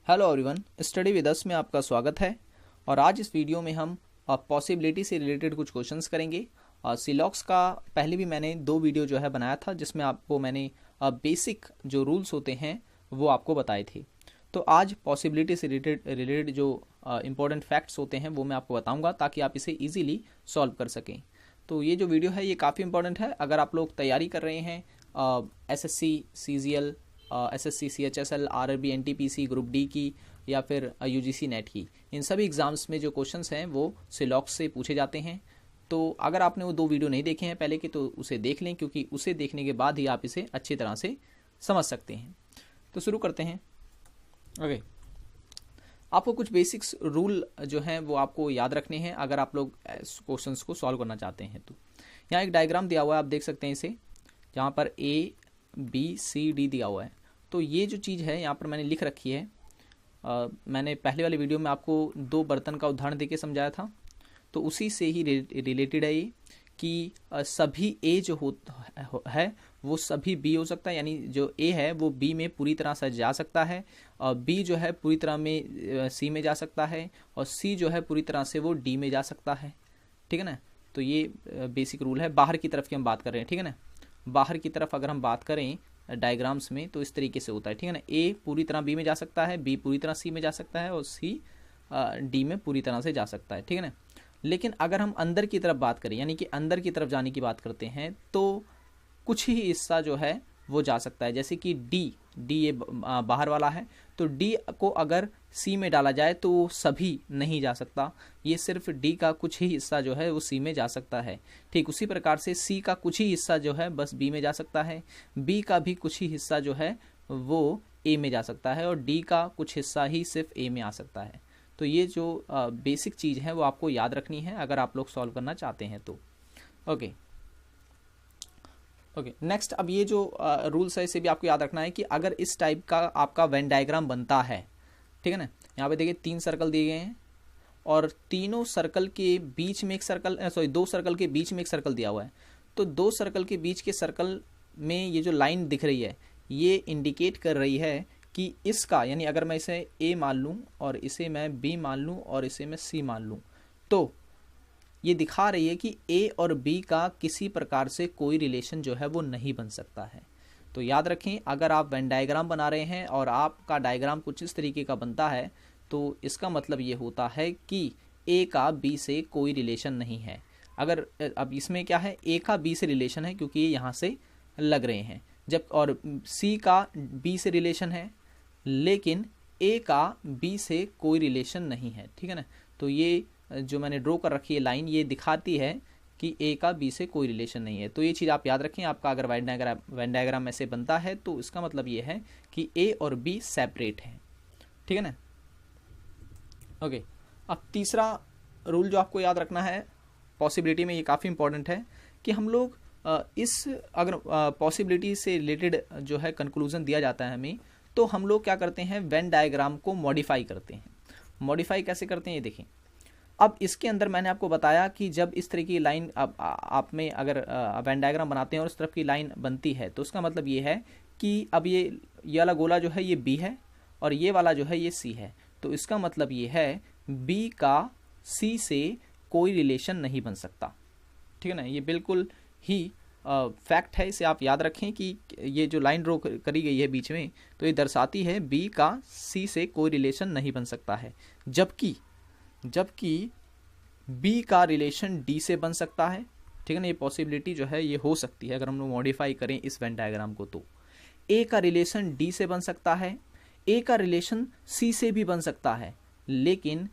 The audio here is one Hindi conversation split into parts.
Hello everyone, study with us में आपका स्वागत है। और आज इस वीडियो में हम पॉसिबिलिटी से रिलेटेड कुछ क्वेश्चंस करेंगे। सिलॉक्स का पहले भी मैंने 2 वीडियो जो है बनाया था, जिसमें आपको मैंने बेसिक जो रूल्स होते हैं वो आपको बताए थे। तो आज पॉसिबिलिटी से रिलेटेड जो इम्पोर्टेंट फैक्ट्स होते हैं वो मैं आपको बताऊंगा, ताकि आप इसे ईजिली सॉल्व कर सकें। तो ये जो वीडियो है ये काफ़ी इंपॉर्टेंट है। अगर आप लोग तैयारी कर रहे हैं SSC CGL, SSC CHSL, RRB NTPC group D की, या फिर UGC नेट की, इन सभी एग्ज़ाम्स में जो क्वेश्चंस हैं वो सिलॉक्स से पूछे जाते हैं। तो अगर आपने वो 2 वीडियो नहीं देखे हैं पहले के, तो उसे देख लें, क्योंकि उसे देखने के बाद ही आप इसे अच्छी तरह से समझ सकते हैं। तो शुरू करते हैं। ओके, आपको कुछ बेसिक्स रूल जो हैं वो आपको याद रखने हैं अगर आप लोग क्वेश्चंस को सॉल्व करना चाहते हैं। तो यहाँ एक डायग्राम दिया हुआ है, आप देख सकते हैं इसे, जहाँ पर ABCD दिया हुआ है। तो ये जो चीज़ है यहाँ पर मैंने लिख रखी है। मैंने पहले वाले वीडियो में आपको 2 बर्तन का उदाहरण देके समझाया था, तो उसी से ही रिलेटेड है ये कि सभी A जो है वो सभी B हो सकता है। यानी जो A है वो B में पूरी तरह से जा सकता है, और B जो है पूरी तरह में C में जा सकता है, और C जो है पूरी तरह से वो D में जा सकता है। ठीक है ना। तो ये बेसिक रूल है। बाहर की तरफ की हम बात कर रहे हैं, ठीक है ना। बाहर की तरफ अगर हम बात करें डायग्राम्स में, तो इस तरीके से होता है, ठीक है ना। A पूरी तरह B में जा सकता है, B पूरी तरह C में जा सकता है, और C D में पूरी तरह से जा सकता है, ठीक है ना। लेकिन अगर हम अंदर की तरफ बात करें, यानी कि अंदर की तरफ जाने की बात करते हैं, तो कुछ ही हिस्सा जो है वो जा सकता है। जैसे कि D ये बाहर वाला है, तो D को अगर C में डाला जाए तो वो सभी नहीं जा सकता, ये सिर्फ D का कुछ ही हिस्सा जो है वो C में जा सकता है। ठीक उसी प्रकार से C का कुछ ही हिस्सा जो है बस B में जा सकता है, B का भी कुछ ही हिस्सा जो है वो A में जा सकता है, और D का कुछ हिस्सा ही सिर्फ A में आ सकता है। तो ये जो बेसिक चीज़ है वो आपको याद रखनी है अगर आप लोग सॉल्व करना चाहते हैं तो। ओके नेक्स्ट, अब ये जो रूल्स है इसे भी आपको याद रखना है कि अगर इस टाइप का आपका वेन डायग्राम बनता है, ठीक है ना। यहाँ पे देखिए 3 सर्कल दिए गए हैं, और तीनों सर्कल के बीच में एक सर्कल, 2 सर्कल के बीच में एक सर्कल दिया हुआ है। तो 2 सर्कल के बीच के सर्कल में ये जो लाइन दिख रही है ये इंडिकेट कर रही है कि इसका, यानी अगर मैं इसे A मान लूँ, और इसे मैं B मान लूँ, और इसे मैं C मान लूँ, तो ये दिखा रही है कि A और B का किसी प्रकार से कोई रिलेशन जो है वो नहीं बन सकता है। तो याद रखें, अगर आप वेन डायग्राम बना रहे हैं और आपका डायग्राम कुछ इस तरीके का बनता है, तो इसका मतलब ये होता है कि A का B से कोई रिलेशन नहीं है। अगर अब इसमें क्या है, A का B से रिलेशन है क्योंकि ये यहाँ से लग रहे हैं, जब और C का B से रिलेशन है, लेकिन A का B से कोई रिलेशन नहीं है, ठीक है ना। तो ये जो मैंने ड्रॉ कर रखी है लाइन, ये दिखाती है कि A का B से कोई रिलेशन नहीं है। तो ये चीज़ आप याद रखें। आपका अगर वेन डायग्राम ऐसे बनता है तो इसका मतलब ये है कि A और B सेपरेट हैं, ठीक है ना। ओके, अब तीसरा रूल जो आपको याद रखना है पॉसिबिलिटी में, ये काफ़ी इंपॉर्टेंट है कि हम लोग इस अगर पॉसिबिलिटी से रिलेटेड जो है कंक्लूजन दिया जाता है हमें, तो हम लोग क्या करते हैं, वेन डायग्राम को मॉडिफाई करते हैं। मॉडिफाई कैसे करते हैं ये देखें। अब इसके अंदर मैंने आपको बताया कि जब इस तरह की लाइन आप में अगर वेन डायग्राम बनाते हैं और इस तरफ की लाइन बनती है, तो उसका मतलब ये है कि अब ये वाला गोला जो है ये B है, और ये वाला जो है ये C है। तो इसका मतलब ये है B का C से कोई रिलेशन नहीं बन सकता, ठीक है ना। ये बिल्कुल ही फैक्ट है, इसे आप याद रखें कि ये जो लाइन ड्रॉ करी गई है बीच में, तो ये दर्शाती है B का C से कोई रिलेशन नहीं बन सकता है, जबकि B का रिलेशन D से बन सकता है, ठीक है ना। ये पॉसिबिलिटी जो है ये हो सकती है अगर हम लोग मॉडिफाई करें इस वेन डायग्राम को। तो A का रिलेशन D से बन सकता है, A का रिलेशन C से भी बन सकता है, लेकिन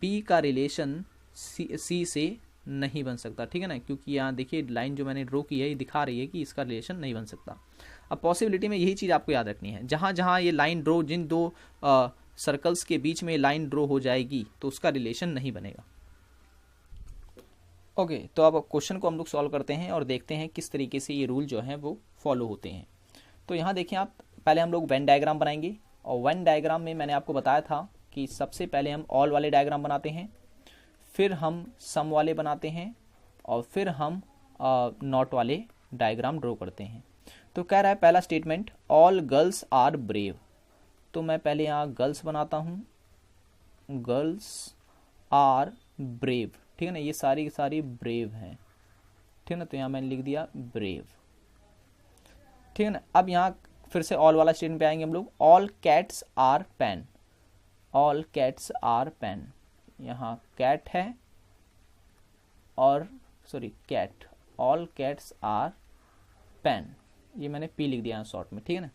B का रिलेशन C से नहीं बन सकता, ठीक है ना। क्योंकि यहाँ देखिए लाइन जो मैंने ड्रॉ की है ये दिखा रही है कि इसका रिलेशन नहीं बन सकता। अब पॉसिबिलिटी में यही चीज़ आपको याद रखनी है, जहाँ जहाँ ये लाइन ड्रॉ, जिन 2 सर्कल्स के बीच में लाइन ड्रॉ हो जाएगी तो उसका रिलेशन नहीं बनेगा। ओके, तो अब क्वेश्चन को हम लोग सॉल्व करते हैं और देखते हैं किस तरीके से ये रूल जो है वो फॉलो होते हैं। तो यहाँ देखिए आप, पहले हम लोग वेन डायग्राम बनाएंगे, और वेन डायग्राम में मैंने आपको बताया था कि सबसे पहले हम ऑल वाले डायग्राम बनाते हैं, फिर हम सम वाले बनाते हैं, और फिर हम नॉट वाले डायग्राम ड्रॉ करते हैं। तो कह रहा है पहला statement, all girls are brave. तो मैं पहले यहाँ गर्ल्स बनाता हूँ, गर्ल्स आर ब्रेव, ठीक है ना, ये सारी की सारी ब्रेव हैं, ठीक है ना, तो यहाँ मैंने लिख दिया ब्रेव, ठीक है ना। अब यहाँ फिर से ऑल वाला स्टेटमेंट पे आएंगे हम लोग, all cats are pen, all cats are pen, यहाँ कैट है और sorry cat, all cats are pen, ये मैंने पी लिख दिया शॉर्ट में, ठीक है ना।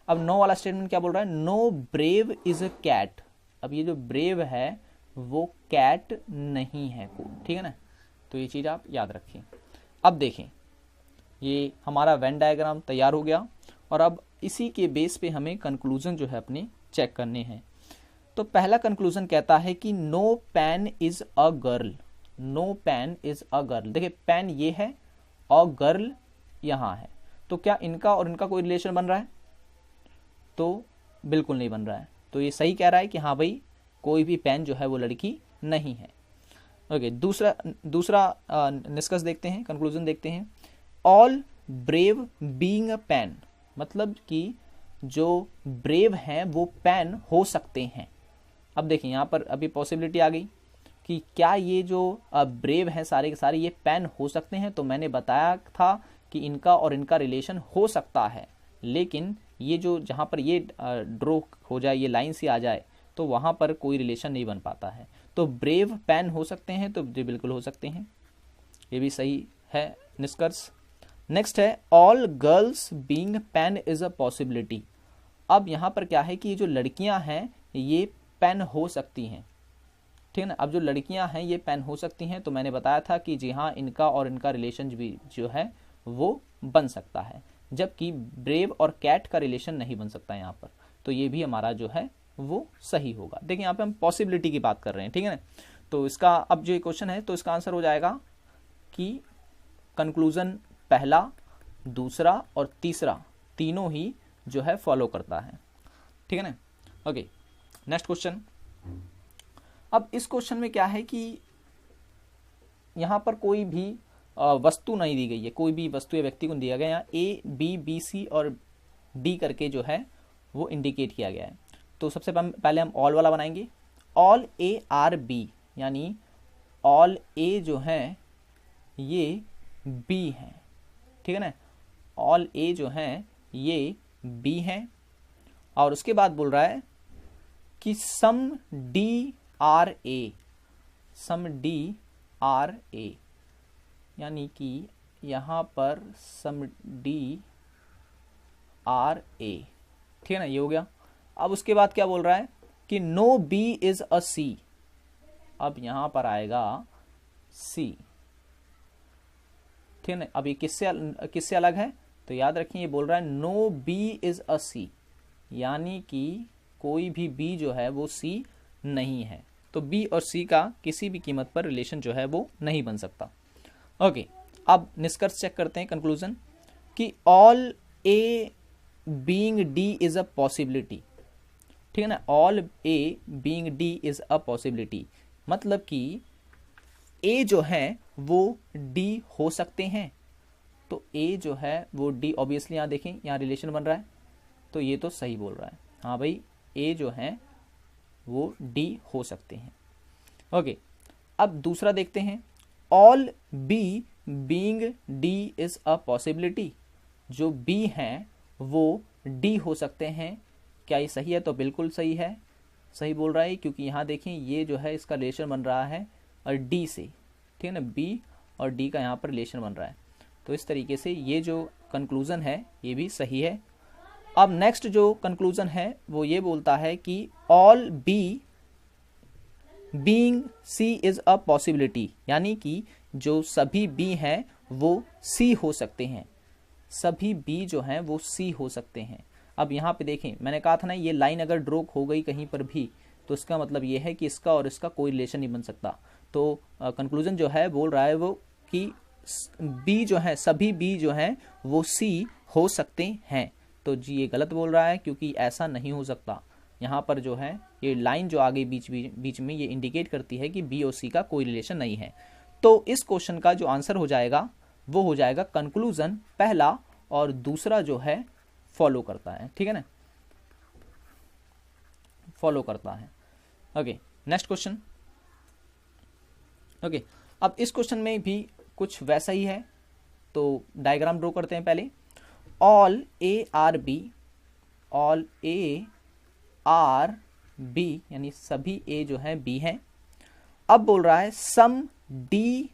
अब नो वाला स्टेटमेंट क्या बोल रहा है, no brave is a cat, अब ये जो ब्रेव है वो कैट नहीं है, ठीक है ना, तो ये चीज़ आप याद रखें। अब देखें, ये हमारा वेन डायग्राम तैयार हो गया और अब इसी के बेस पे हमें कंक्लूजन जो है अपने चेक करने हैं। तो पहला कंक्लूजन कहता है कि no pen is a girl, no pen is a girl, देखिए पेन ये है और गर्ल यहाँ है, तो क्या इनका और इनका कोई रिलेशन बन रहा है, तो बिल्कुल नहीं बन रहा है, तो ये सही कह रहा है कि हाँ भाई कोई भी पेन जो है वो लड़की नहीं है। ओके, दूसरा निष्कर्ष देखते हैं, कंक्लूजन देखते हैं, all brave being a pen, मतलब कि जो ब्रेव हैं वो पेन हो सकते हैं। अब देखिए यहाँ पर अभी पॉसिबिलिटी आ गई कि क्या ये जो ब्रेव हैं सारे के सारे ये पेन हो सकते हैं, तो मैंने बताया था कि इनका और इनका रिलेशन हो सकता है, लेकिन ये जो जहाँ पर ये ड्रॉ हो जाए, ये लाइन सी आ जाए, तो वहाँ पर कोई रिलेशन नहीं बन पाता है। तो ब्रेव पेन हो सकते हैं, तो ये बिल्कुल हो सकते हैं, ये भी सही है निष्कर्ष। नेक्स्ट है all girls being pen is a possibility. अब यहाँ पर क्या है कि ये जो लड़कियाँ हैं ये पेन हो सकती हैं, ठीक है ना। अब जो लड़कियाँ हैं ये पेन हो सकती हैं, तो मैंने बताया था कि जी हाँ इनका और इनका रिलेशन भी जो है वो बन सकता है, जबकि ब्रेव और कैट का रिलेशन नहीं बन सकता यहाँ पर, तो ये भी हमारा जो है वो सही होगा। देखिए यहाँ पे हम पॉसिबिलिटी की बात कर रहे हैं, ठीक है ना। तो इसका अब जो क्वेश्चन है तो इसका आंसर हो जाएगा कि कंक्लूजन पहला, दूसरा और तीसरा तीनों ही जो है फॉलो करता है, ठीक है ना। Okay, next question. अब इस क्वेश्चन में क्या है कि यहाँ पर कोई भी वस्तु नहीं दी गई है, कोई भी वस्तु या व्यक्ति को नहीं दिया गया, यहाँ ए बी बी सी और डी करके जो है वो इंडिकेट किया गया है। तो सबसे पहले हम ऑल वाला बनाएंगे, ऑल ए आर बी, यानी ऑल ए जो है ये बी है, ठीक है ना, ऑल ए जो है ये बी है, और उसके बाद बोल रहा है कि सम D R A, some D R A, यानी कि यहाँ पर सम डी आर ए, ठीक है ना, ये हो गया। अब उसके बाद क्या बोल रहा है कि नो बी इज अ सी, अब यहाँ पर आएगा सी, ठीक है ना। अब ये किससे अलग है, तो याद रखिए ये बोल रहा है नो बी इज अ सी, यानी कि कोई भी बी जो है वो सी नहीं है, तो बी और सी का किसी भी कीमत पर रिलेशन जो है वो नहीं बन सकता। ओके, अब निष्कर्ष चेक करते हैं, कंक्लूजन, कि all a being D is a possibility, ठीक है ना, all a being D is a possibility, मतलब कि ए जो है वो डी हो सकते हैं, तो ए जो है वो डी, ऑब्वियसली यहाँ देखें यहाँ रिलेशन बन रहा है, तो ये तो सही बोल रहा है, हाँ भाई ए जो है वो डी हो सकते हैं। ओके, अब दूसरा देखते हैं, all B being D is a possibility, जो बी हैं वो डी हो सकते हैं, क्या ये सही है, तो बिल्कुल सही है, सही बोल रहा है, क्योंकि यहाँ देखें ये जो है इसका रिलेशन बन रहा है और डी से, ठीक है ना, बी और डी का यहाँ पर रिलेशन बन रहा है, तो इस तरीके से ये जो कंक्लूजन है ये भी सही है। अब नेक्स्ट जो कंक्लूजन है वो ये बोलता है कि all B being C is a possibility, यानी कि जो सभी बी हैं वो सी हो सकते हैं, सभी बी जो हैं वो सी हो सकते हैं। अब यहाँ पे देखें, मैंने कहा था ना ये लाइन अगर ड्रॉ हो गई कहीं पर भी तो इसका मतलब ये है कि इसका और इसका कोई रिलेशन नहीं बन सकता, तो कंक्लूजन जो है बोल रहा है वो कि बी जो है, सभी बी जो हैं वो सी हो सकते हैं, तो जी ये गलत बोल रहा है, क्योंकि ऐसा नहीं हो सकता। यहाँ पर जो है ये लाइन जो आगे बीच में ये इंडिकेट करती है कि बी और सी का कोई रिलेशन नहीं है, तो इस क्वेश्चन का जो आंसर हो जाएगा वो हो जाएगा कंक्लूजन पहला और दूसरा जो है फॉलो करता है, ठीक है ना। फॉलो करता है। Okay, next question. ओके, अब इस क्वेश्चन में भी कुछ वैसा ही है, तो डायग्राम ड्रॉ करते हैं पहले। All A are B, all A are B यानी सभी ए जो है बी हैं। अब बोल रहा है सम डी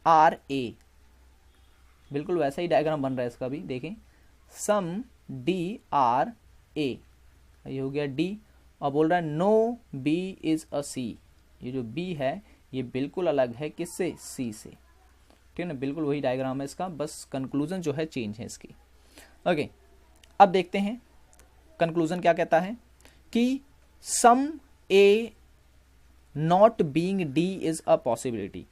आर ए, बिल्कुल वैसा ही डायग्राम बन रहा है इसका भी, देखें, सम डी आर ए, ये हो गया डी। और बोल रहा है नो बी इज अ सी, ये जो बी है ये बिल्कुल अलग है किससे, सी से, ठीक है ना, बिल्कुल वही डायग्राम है इसका, बस कंक्लूजन जो है चेंज है इसकी। ओके, अब देखते हैं कंक्लूजन क्या कहता है कि some A not being D is a possibility,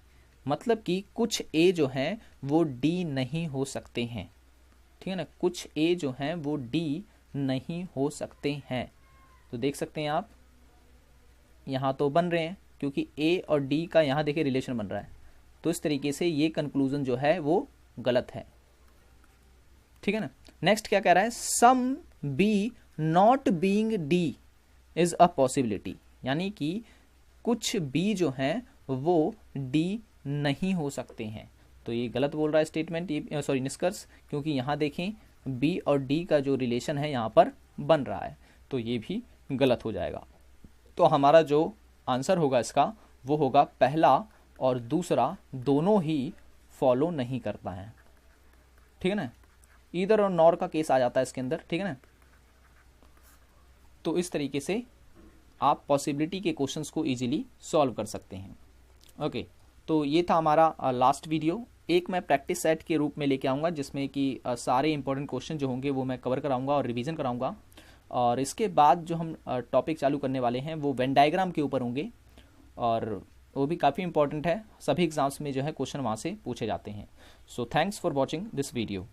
मतलब कि कुछ ए जो हैं वो डी नहीं हो सकते हैं, ठीक है ना, कुछ ए जो हैं वो डी नहीं हो सकते हैं। तो देख सकते हैं आप यहाँ तो बन रहे हैं, क्योंकि ए और डी का यहाँ देखिए रिलेशन बन रहा है, तो इस तरीके से ये कंक्लूजन जो है वो गलत है, ठीक है ना। नेक्स्ट क्या कह रहा है, some B not being D is a possibility, यानी कि कुछ बी जो हैं वो डी नहीं हो सकते हैं। तो ये गलत बोल रहा है स्टेटमेंट, ये सॉरी निष्कर्ष, क्योंकि यहाँ देखें बी और डी का जो रिलेशन है यहाँ पर बन रहा है, तो ये भी गलत हो जाएगा। तो हमारा जो आंसर होगा इसका वो होगा पहला और दूसरा दोनों ही फॉलो नहीं करता है, ठीक है ना, ईदर और नॉर का केस आ जाता है इसके अंदर, ठीक है ना। तो इस तरीके से आप पॉसिबिलिटी के क्वेश्चंस को इजीली सॉल्व कर सकते हैं। ओके, तो ये था हमारा लास्ट वीडियो। एक मैं प्रैक्टिस सेट के रूप में लेके आऊँगा जिसमें कि सारे इंपॉर्टेंट क्वेश्चन जो होंगे वो मैं कवर कराऊंगा और रिवीजन कराऊंगा, और इसके बाद जो हम टॉपिक चालू करने वाले हैं वो वेन डायग्राम के ऊपर होंगे, और वो भी काफ़ी इंपॉर्टेंट है, सभी एग्जाम्स में जो है क्वेश्चन वहाँ से पूछे जाते हैं। So thanks for watching this video.